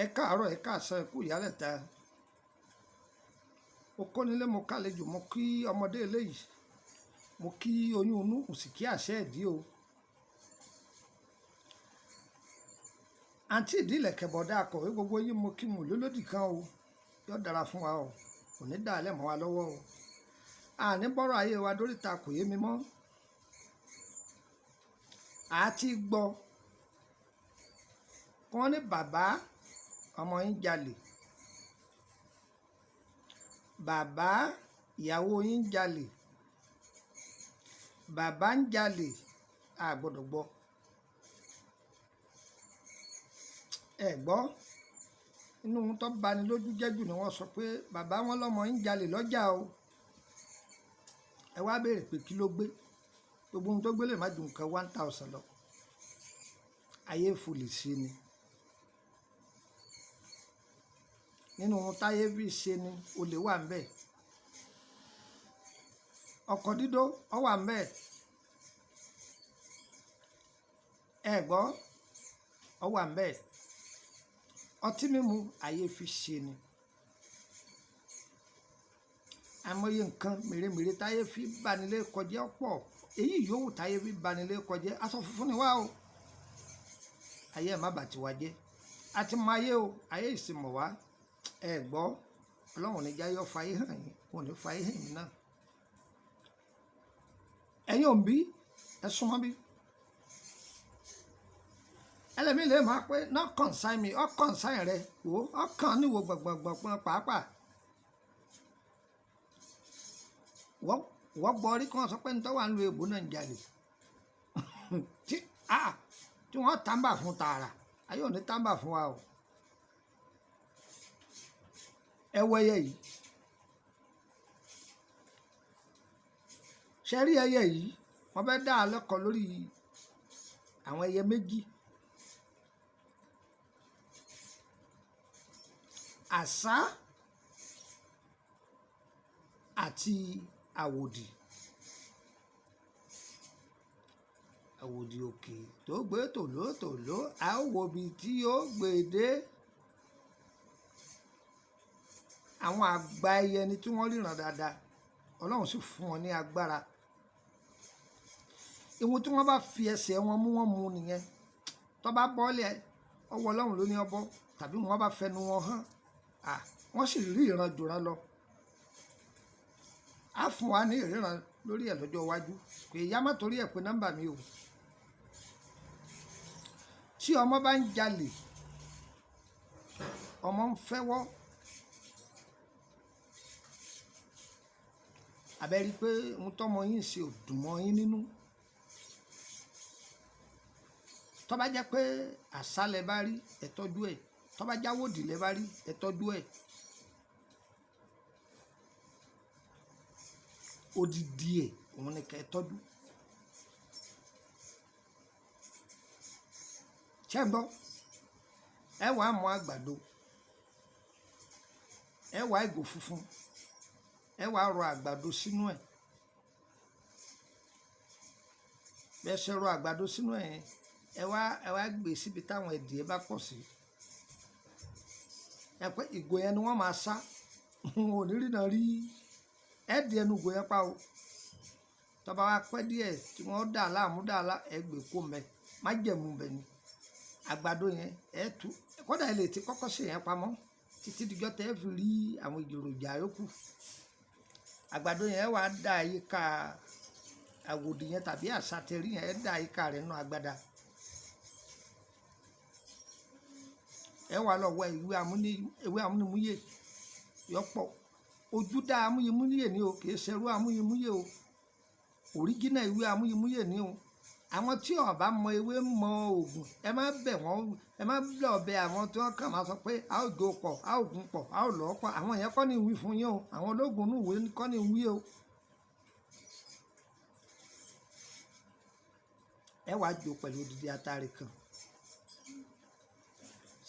ẹ káàárọ̀ ẹ káàsán ẹ kú ìyálẹ̀ta mo kó nílé mo kálejò mo kí ọmọdé eléyìí mo kí oyún inú mo sì kí àṣẹ ìdí o àǹtí ìdílẹ̀kẹ̀ bọ̀dá akọ̀wé gbogbo yín mo kí mo lólódì kan o yóò dára fún wa o kò ní dà á lẹ̀ mọ́ wa lọ́wọ́ o àní bọ́rọ̀ ayé wa dóríta kò yé mi mọ́ àti gbọ́ wọ́n ní bàbá ọmọ yín jalè bàbá ìyàwó yín jalè bàbá ń jalè a gbọ́dọ̀ gbọ́ ẹ gbọ́ inú ohun tó bani lójú jẹ́jù ni wọ́n sọ pé bàbá wọn lọ́mọ yín jalè lọ́jà o ẹ wá béèrè pé kí ló gbé gbogbo ohun tó gbé lè má ju nǹkan 1000 lọ ayé fòlì sí ni nínú ohun táyé bí ṣe ni olè wà ńbẹ̀ ọkọ̀ dídó ọ wà ńbẹ̀ ẹ gbọ́ ọ wà ńbẹ̀ ọtí mímu ayé fi ṣe ni àmọye nǹkan mèremère táyé fi banilé kọjá ọ̀pọ̀ èyí yòówù táyé fi banilé kọjá aṣọ funfun ni wá o ayé ẹ̀ má bàtí wá jẹ́ àti mọ ayé o ayé ìsìnmọ̀ wá ẹ gbọ́ ọlọ́run ní jáyọ́ fàyè hàn yín kò ní fàyè hàn yín náà ẹ̀yin òǹbí ẹ súnmọ́ bí ẹlẹ́mìí lè máa pé not consign me ọ́ consign rẹ wò ọkàn níwò gbọ̀ngbọ̀ngbọ̀n pàápàá wọ́n gbọ́ orí kan sọ pé nítorí wà ń lo èbó náà ń jalè tí wọ́n tàǹbà fún tààrà ayé ò ní tàǹbà fún wa o ẹ wọ ẹyẹ yìí ṣe rí ẹyẹ yìí wọ́n fẹ́ dá a lẹ́kọ̀ọ́ lórí àwọn ẹyẹ méjì àṣá àti àwòdì àwòdì òkè tó gbé tòlótòló a ó wo ibi tí ó gbé dé àwọn àgbà ẹyẹ ni tí wọ́n ríran dáadáa ọlọ́run sì fún wọn ní agbára ìwọ̀n tí wọ́n bá fi ẹsẹ̀ wọn mú nìyẹn tó bá bọ́ọ̀lẹ̀ ọwọ́ ọlọ́run ló ní ọbọ̀ tàbí wọ́n bá fẹnu wọn hàn wọ́n sì rí ìran jòran lọ á fún wa ní ìríran lórí ẹ̀ lọ́jọ́ iwájú pé ìyá má torí ẹ̀ pé nọ́mbà mi o tí ọmọ bá ń jalè ọmọ ń fẹ́wọ́ àbẹ́rí pé ohun tọ́mọ yín ṣe ò dùn mọ́ yín nínú tó bá jẹ́ pé àṣà lẹ bá rí ẹ tọ́jú ẹ̀ tó bá jáwòdì lẹ bá rí ẹ tọ́jú ẹ̀ odidi ẹ̀ òun ni kẹ́ ẹ tọ́jú ṣé ń gbọ́ ẹ wàá mọ àgbàdo ẹ wàá ìgò funfun ẹ wàá rọ àgbàdo sínú ẹ̀ bẹ́ẹ̀ ṣe rọ àgbàdo sínú ẹ̀ yẹn ẹ wá gbé síbi táwọn ẹdìyẹ bá pọ̀ sí ẹ pé ìgò yẹn ni wọ́n máa sá wọn ò ní rí náà rí ẹdì ẹnu ìgò yẹn pa o tó bá wá pẹ́ díẹ̀ tí wọ́n dà láàmú ẹ gbé kó mẹ má jẹ̀mú bẹ̀ ni àgbàdo yẹn ẹ tú kódà ẹ lè ti kọ́kọ́ ṣe yẹn pamọ́ títí dijọ́ tẹ́ ẹ fi rí àwọn èròjà yòókù àgbàdo yẹn wà á dà yíká àwòdì yẹn tàbí àṣàtẹ̀rí yẹn ẹ dà yíká rẹ̀ nínú agbada ẹ wà lọ wọ ìwé amúnimúyè yọpọ̀ ojú dá amúyimúyè ní o kì í ṣerú amúyimúyè o òríjínà ìwé amúyimúyè ní o àwọn tí ó bá mọ ewé mọ oògùn ẹ má bẹ̀ wọ́n ẹ má lọ bẹ àwọn tí wọ́n kàn máa sọ pé a ó jó pọ̀ a ó gún pọ̀ a ó lọ́ pọ̀ àwọn yẹn kọ́ ní ìwí fún yín o àwọn ológun inú ìwé kọ́ ní ìwí o ẹ wàá jó pẹ̀lú odidi atare kan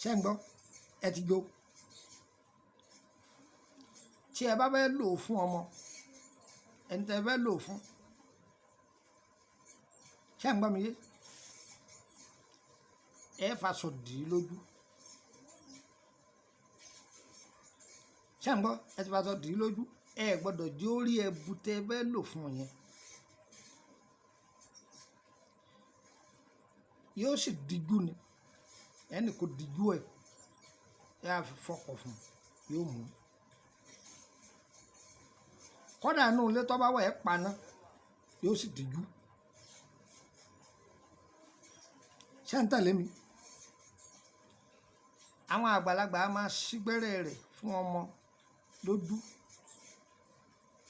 ṣé ń gbọ́ ẹ ti jó tí ẹ bá fẹ́ lò ó fún ọmọ ẹni tẹ́ fẹ́ lò ó fún ṣé ń gbọ́ mi yé ẹ faṣọ dì í lójú ṣé ń gbọ́ ẹ ti bá sọ dì í lójú ẹ gbọ́dọ̀ jẹ́ orí ẹbu tẹ bẹ́ẹ̀ lò fún yẹn yóò sì díjú ni ẹnì kò díjú ẹ á fi fọkọ̀ fún yóò mú kọ́dà inú ilé tó bá wà ẹ́ paná yóò sì díjú ṣé ń tẹ̀lé mi àwọn àgbàlagbà máa ṣí gbẹ́rẹ́ rẹ̀ fún ọmọ lójú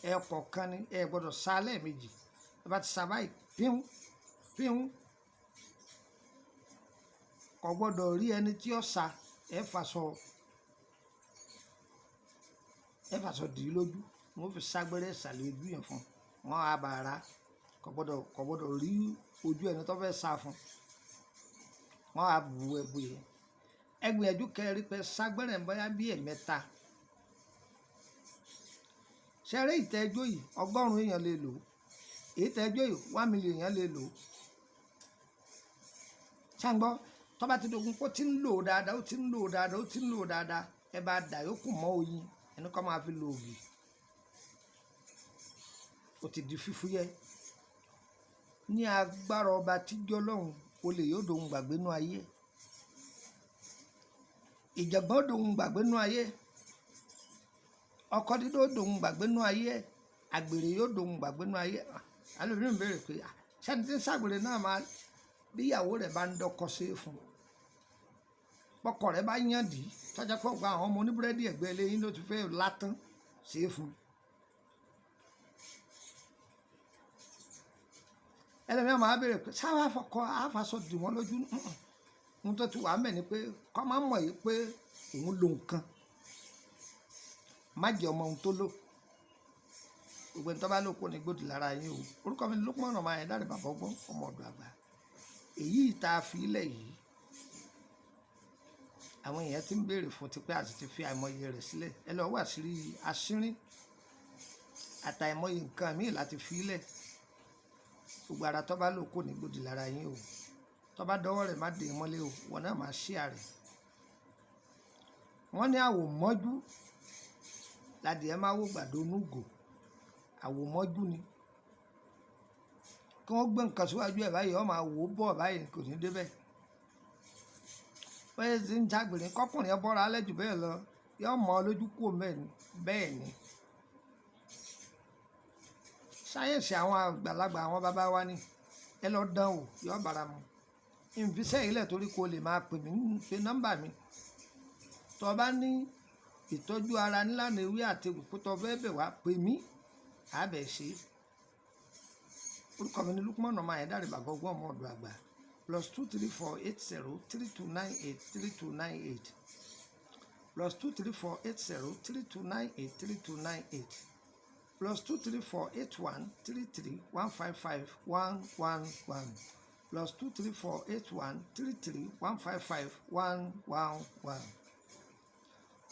ẹ kọ̀ọ̀kan ni ẹ gbọ́dọ̀ sá lẹ́ẹ̀mejì ẹ bá ti sá báyìí píhún píhún kò gbọ́dọ̀ rí ẹni tí ó sá ẹ fàṣọ dì í lójú wọn fi ságbẹ́rẹ́ ìsàlẹ̀ ojú yẹn fún wọn á bàrà kò gbọ́dọ̀ rí ojú ẹni tó fẹ́ sá fún wọn á bu ẹbu yẹn ẹgbìyànjú kẹrin pé ságbẹ́rẹ́ bóyá bí ẹ̀mẹ́ta ṣeré ìtẹ́jọ́ yìí 100 èèyàn lè lò ìtẹ́jọ́ yìí 1 million èèyàn lè lò ṣàǹgbọ́ tó bá ti dogun kó ti ń lò dáadáa ó ti ń lò dáadáa ó ti ń lò dáadáa ẹ bá dà yókù mọ́ oyin ẹni kọ́ máa fi lo ògì ó ti di fífúyẹ́ ní agbára ọba tíjọ́ lọ́hùn olè yóò dohun gbàgbé nú ayé ìjàgbọ́n dohun gbàgbé nú ayé ọkọ dídó dohun gbàgbé nú ayé àgbèrè yóò dohun gbàgbé nú ayé alóbìnrin béèrè pé sẹ́ni tí ń ṣàgbèrè náà máa bí ìyàwó rẹ̀ bá ń dọ́kọ sí fún pọkọ rẹ̀ bá yàn dì í tọ́jà pọ̀ gba àwọn ọmọ oníbúrẹ́dì ẹ̀gbẹ́ lẹ́yìn ló ti fẹ́ látán sí fún ẹlẹ́mìí máa béèrè pé sáwá fọkọ àfàsọ dì wọ́n lójú ohun tó ti wà ń bẹ̀ ni pé kọ́ máa mọ̀ yìí pé òun lo nǹkan má jẹ́ ọmọ ohun tó lò gbogbo ẹni tó bá lò kó ní gbòdì lára yín o orúkọ mi Lókùnmọ́ ọ̀nà máa yẹn dáre bàbá ọgbọ́n ọmọ ọ̀dọ̀ àgbà èyí tá a fi ilẹ̀ yìí àwọn èèyàn ti ń béèrè fún tipẹ́ àti ti fi àìmọye rẹ̀ sílẹ̀ ẹ lọ wà sí asínrín àtàìmọye nǹkan míì láti fi ilẹ̀ gbogbo ara tó bá lò kó ní gbòdì lára yín o tó bá dọwọ́ rẹ̀ má dé mọ́lé o wọn náà máa ṣí àrẹ̀ wọ́n ní àwòmọ́jú ládìẹ máa wò gbàdo núgò àwòmọ́jú ni kí wọ́n gbé nǹkan síwájú ẹ̀ báyìí wọ́n máa wò ó bọ̀ báyìí kò ní débẹ̀ bẹ́ẹ̀ sì ń jágbèrè kọ́kùnrin ẹ bọ́ra alẹ́ jù bẹ́ẹ̀ lọ yọ mọ́ ọ lójú kúrò bẹ́ẹ̀ ni sáyẹ̀nsì àwọn àgbàlagbà àwọn bàbá wa ni ẹ lọ dán wò yọ bàrà mu ìfisẹ́ ilẹ̀ torí kò lè máa pè mí pe nọ́mbà mi tó bá ní ìtọ́jú ara nílànà ewé àti òkú tó fẹ́ bẹ̀ wá pè mí àbẹ̀ ṣe orúkọ mi ní Lókùnmọ́ ọ̀nà máa yẹn dáre bàbá ọgbọ́n ọmọ ọ̀dọ̀ àgbà +234803298 +234803298 +2348133155111 +2348133155111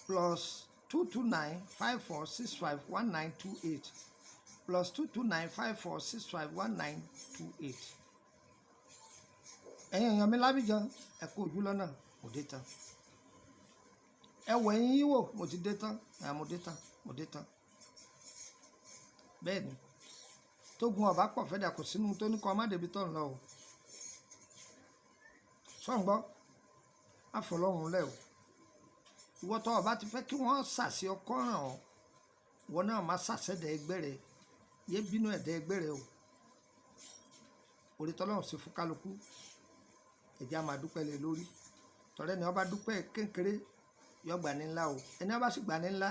+22954651928 +22954651928 ẹ̀yin èèyàn mi lábìjan ẹ kú ojú lọ́nà mo dé tán ẹ wọ ẹ̀yin yín wò mo ti dé tán mo dé tán bẹ́ẹ̀ ni tógun ọba pọ̀ fẹ́dà kò sínú tó ní kọ́ má débi tó ń lọ o sọ̀ǹgbọ́ àfọlọ́run lẹ̀ o ìwọ tó ọba ti fẹ́ kí wọ́n sàṣì ọkọ ràn ọ́ ìwọ náà má sàṣẹ̀dẹ̀ ẹgbẹ́ rẹ yé bínú ẹ̀dẹ̀ ẹgbẹ́ rẹ o orí tọ́lọ́run ṣe fún kálukú ẹ̀jẹ̀ á máa dúpẹ́ lé lórí tọ́rẹ́ ni ọba dúpẹ́ kékeré yọ gbà ní ńlá o ẹni ọba sì gbà ní ńlá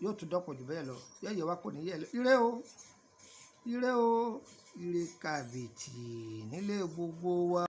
yóò tún dọ́pọ̀ jù bẹ́ẹ̀ lọ yóò yẹ wá kò ní yẹ lọ ire o ire kàbìtì nílé gbogbo wa.